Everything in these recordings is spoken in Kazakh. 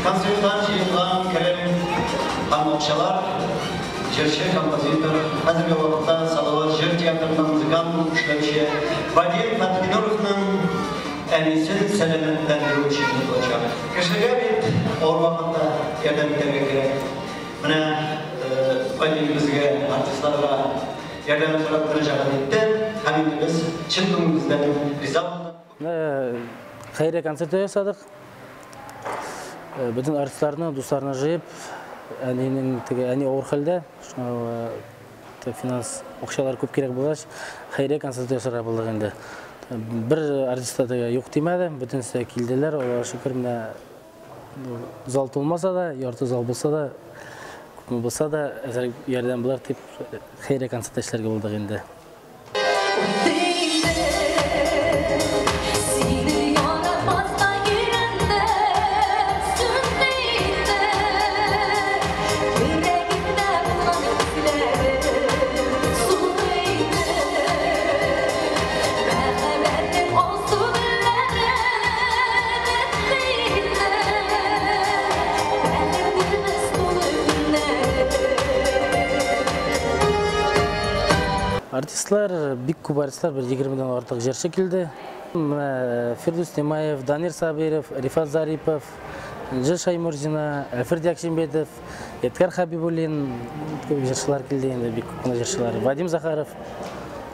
Konserttan жиылған Керем Хамокшалар, жыршы композитор, қазіргі уақытта Салауат жыр театрының музыкант күшленші Вадим Фатхиноровның әнесін сәлеметтендіру үшін olacak. Кішіге бет ор уақытта ярдәмдерге керек. Міне Вадим бізге артистларға ярдәм сұрап тұржаған етті. Һәм біз шын көңілімізден риза болдық. Қайры концерт жасадық. Bütün artistlarını, dostlarını jıyıp, әне ауыр халде, финанс оқшалар көп керек болаш, қайры концерт жасарға болдық енді. Бір артистта жоқ демеді, bütün сізде келділер, олар шүкір міне зал толмаса да, ярты зал болса да, көп болса да, ярдәм болар деп қайры концерт жасарға болдық енді. Артистлар, бик көп артистлар, бір 20-ден артық жерші келді. Фирдус Темаев, Данир Сабиров, Рифат Зарипов, Жыл Шаймурзина, Әлфірді Акшембетов, Эдгар Хабибулин, көп жершілар келді, енді бик көп жершілар. Вадим Захаров,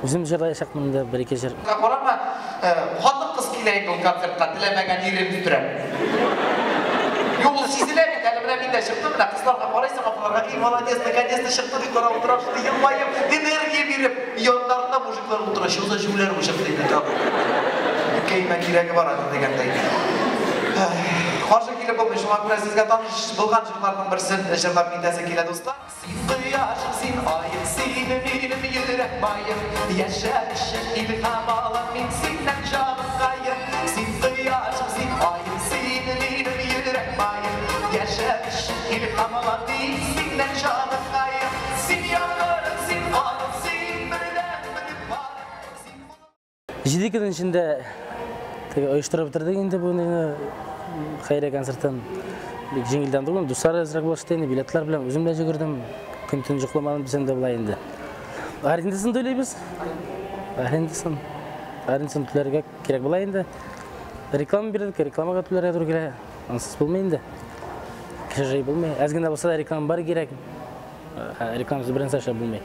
өзім жырлай шақмында бір-екі жыр. Қорама, қондық қыз келейді ол концертқа, тілемеген ерімді түрі. Yolu sizilemiyor, elimden de çıktım da kızlarla paraysa kapılarına iyi молодец, наконец-то çıktı diyor, oturup şimdi yılmayıp, enerjiye verip, yanlarında mujikler oturuşuyor, o da jüvler bu şekilde tabi. Keymen kirege var adı degendeydi. Karşı kelip olmuş, ama biraz sizge tanış bulgan jırlardan birsin, jırlar midesi kele dostlar. Sin yaşım, sin ayım, sinin ilim yürek bayım, yaşarışım ilham alam, min sinden canım kayım. Sin yaşım, sin ayım, sinin ilim yürek bayım, yaşarışım ilham alam, min sinden canım kayım. Sin yanlarım, sin alım, sin birden bilip varım. Жидекінің ішінде ұйыштырып бітірдік енді бұны қайры концерттен жеңілденді болым. Достар әзірек болашты енді, билетлар білем, өзім де жүгірдім. Күн-түн жұқламадым бізен де бұлай енді. Арендесін төлейбіз. Арендесін төлерге керек бұлай енді. Реклама бердік, рекламаға төлерге тұру керек. Ансыз болмай енді. Кіші жай болмай. Әзгенде болса да реклама бар керек. Рекламасы бірін саша болмай.